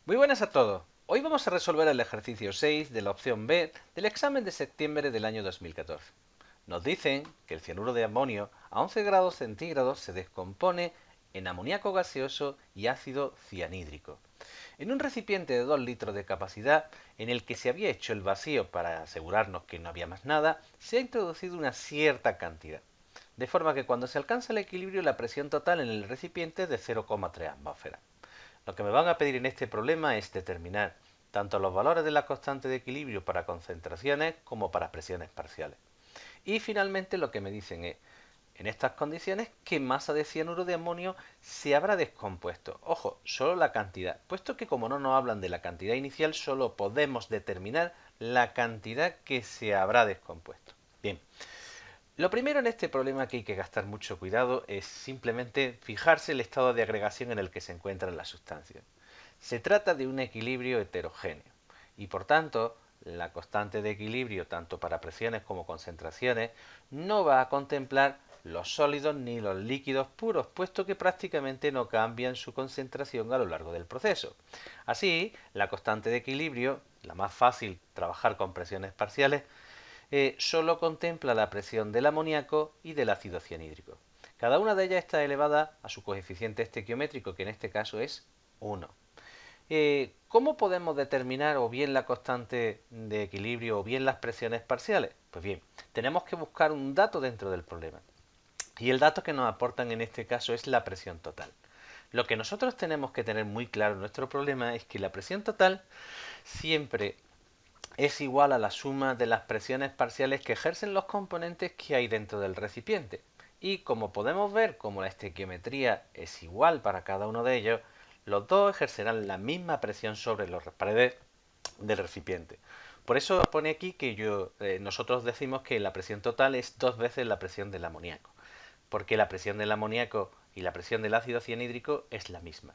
Muy buenas a todos. Hoy vamos a resolver el ejercicio 6 de la opción B del examen de septiembre del año 2014. Nos dicen que el cianuro de amonio a 11 grados centígrados se descompone en amoníaco gaseoso y ácido cianhídrico. En un recipiente de 2 litros de capacidad, en el que se había hecho el vacío para asegurarnos que no había más nada, se ha introducido una cierta cantidad. De forma que cuando se alcanza el equilibrio, la presión total en el recipiente es de 0,3 atmósferas. Lo que me van a pedir en este problema es determinar tanto los valores de la constante de equilibrio para concentraciones como para presiones parciales. Y finalmente lo que me dicen es, en estas condiciones, ¿qué masa de cianuro de amonio se habrá descompuesto? Ojo, solo la cantidad, puesto que como no nos hablan de la cantidad inicial, solo podemos determinar la cantidad que se habrá descompuesto. Bien, lo primero en este problema que hay que gastar mucho cuidado es simplemente fijarse el estado de agregación en el que se encuentran las sustancias. Se trata de un equilibrio heterogéneo y por tanto la constante de equilibrio tanto para presiones como concentraciones no va a contemplar los sólidos ni los líquidos puros, puesto que prácticamente no cambian su concentración a lo largo del proceso. Así, la constante de equilibrio, la más fácil trabajar con presiones parciales, solo contempla la presión del amoníaco y del ácido cianhídrico. Cada una de ellas está elevada a su coeficiente estequiométrico, que en este caso es 1. ¿Cómo podemos determinar o bien la constante de equilibrio o bien las presiones parciales? Pues bien, tenemos que buscar un dato dentro del problema. Y el dato que nos aportan en este caso es la presión total. Lo que nosotros tenemos que tener muy claro en nuestro problema es que la presión total siempre es igual a la suma de las presiones parciales que ejercen los componentes que hay dentro del recipiente. Y como podemos ver, como la estequiometría es igual para cada uno de ellos, los dos ejercerán la misma presión sobre las paredes del recipiente. Por eso pone aquí que nosotros decimos que la presión total es 2 veces la presión del amoníaco, porque la presión del amoníaco y la presión del ácido cianhídrico es la misma.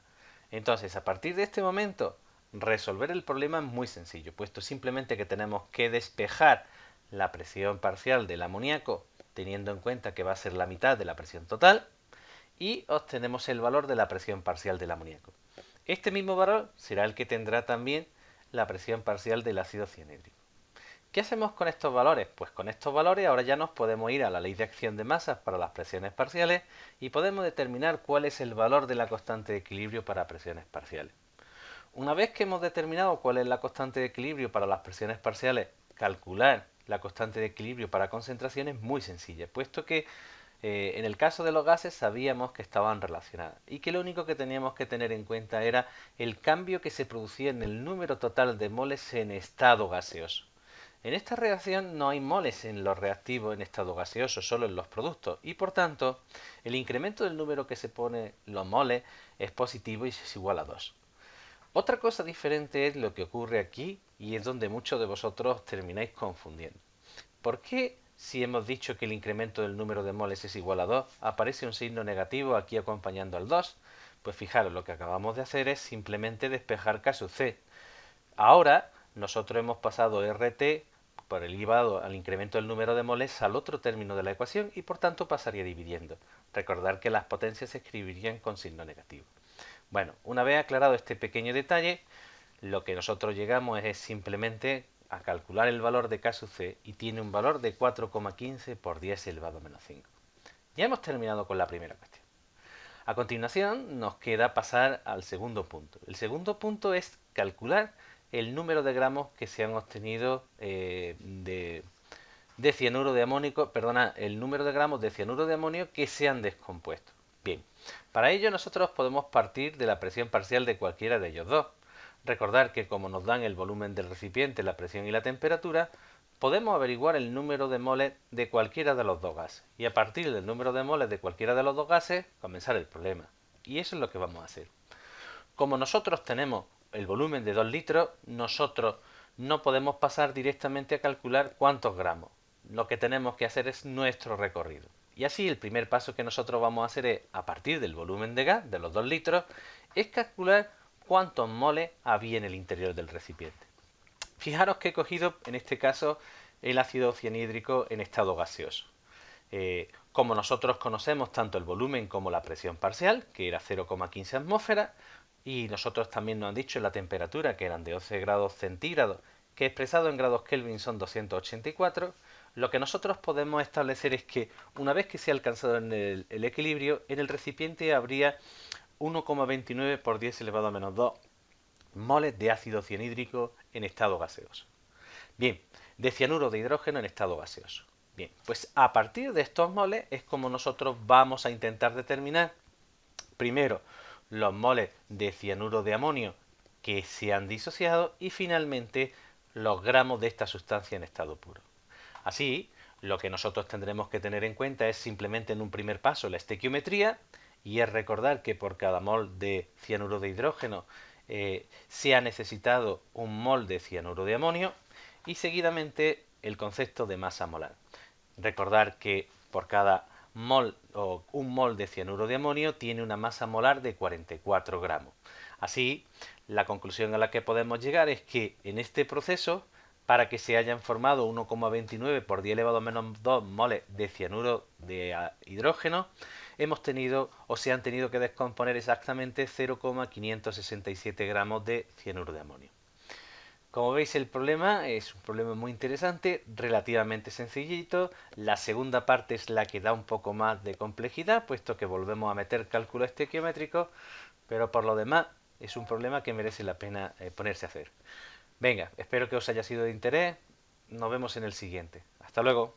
Entonces, a partir de este momento, resolver el problema es muy sencillo, puesto simplemente que tenemos que despejar la presión parcial del amoníaco, teniendo en cuenta que va a ser la mitad de la presión total, y obtenemos el valor de la presión parcial del amoníaco. Este mismo valor será el que tendrá también la presión parcial del ácido cianhídrico. ¿Qué hacemos con estos valores? Pues con estos valores ahora ya nos podemos ir a la ley de acción de masas para las presiones parciales y podemos determinar cuál es el valor de la constante de equilibrio para presiones parciales. Una vez que hemos determinado cuál es la constante de equilibrio para las presiones parciales, calcular la constante de equilibrio para concentración es muy sencilla, puesto que en el caso de los gases sabíamos que estaban relacionadas y que lo único que teníamos que tener en cuenta era el cambio que se producía en el número total de moles en estado gaseoso. En esta reacción no hay moles en los reactivos en estado gaseoso, solo en los productos, y por tanto el incremento del número que se pone los moles es positivo y es igual a 2. Otra cosa diferente es lo que ocurre aquí y es donde muchos de vosotros termináis confundiendo. ¿Por qué, si hemos dicho que el incremento del número de moles es igual a 2, aparece un signo negativo aquí acompañando al 2? Pues fijaros, lo que acabamos de hacer es simplemente despejar caso C. Ahora nosotros hemos pasado RT por el elevado al incremento del número de moles al otro término de la ecuación y por tanto pasaría dividiendo. Recordar que las potencias se escribirían con signo negativo. Bueno, una vez aclarado este pequeño detalle, lo que nosotros llegamos es simplemente a calcular el valor de K sub C y tiene un valor de 4,15 por 10 elevado a menos 5. Ya hemos terminado con la primera cuestión. A continuación nos queda pasar al segundo punto. El segundo punto es calcular el número de gramos que se han obtenido de cianuro de amonio, perdona, el número de gramos de cianuro de amonio que se han descompuesto. Bien, para ello nosotros podemos partir de la presión parcial de cualquiera de ellos dos. Recordar que como nos dan el volumen del recipiente, la presión y la temperatura, podemos averiguar el número de moles de cualquiera de los dos gases. Y a partir del número de moles de cualquiera de los dos gases, comenzar el problema. Y eso es lo que vamos a hacer. Como nosotros tenemos el volumen de 2 litros, nosotros no podemos pasar directamente a calcular cuántos gramos. Lo que tenemos que hacer es nuestro recorrido. Y así el primer paso que nosotros vamos a hacer es, a partir del volumen de gas, de los 2 litros, es calcular cuántos moles había en el interior del recipiente. Fijaros que he cogido, en este caso, el ácido cianhídrico en estado gaseoso. Como nosotros conocemos tanto el volumen como la presión parcial, que era 0,15 atmósferas, y nosotros también nos han dicho la temperatura que eran de 11 grados centígrados, que expresado en grados Kelvin son 284, lo que nosotros podemos establecer es que una vez que se ha alcanzado el equilibrio, en el recipiente habría 1,29 por 10 elevado a menos 2 moles de ácido cianhídrico en estado gaseoso. Bien, de cianuro de hidrógeno en estado gaseoso. Bien, pues a partir de estos moles es como nosotros vamos a intentar determinar primero los moles de cianuro de amonio que se han disociado y finalmente los gramos de esta sustancia en estado puro. Así, lo que nosotros tendremos que tener en cuenta es simplemente en un primer paso la estequiometría, y es recordar que por cada mol de cianuro de hidrógeno se ha necesitado un mol de cianuro de amonio, y seguidamente el concepto de masa molar. Recordar que por cada mol o un mol de cianuro de amonio tiene una masa molar de 44 gramos. Así, la conclusión a la que podemos llegar es que en este proceso, para que se hayan formado 1,29 por 10 elevado a menos 2 moles de cianuro de hidrógeno, hemos tenido o se han tenido que descomponer exactamente 0,567 gramos de cianuro de amonio. Como veis, el problema es un problema muy interesante, relativamente sencillito. La segunda parte es la que da un poco más de complejidad, puesto que volvemos a meter cálculo estequiométrico, pero por lo demás es un problema que merece la pena ponerse a hacer. Venga, espero que os haya sido de interés. Nos vemos en el siguiente. Hasta luego.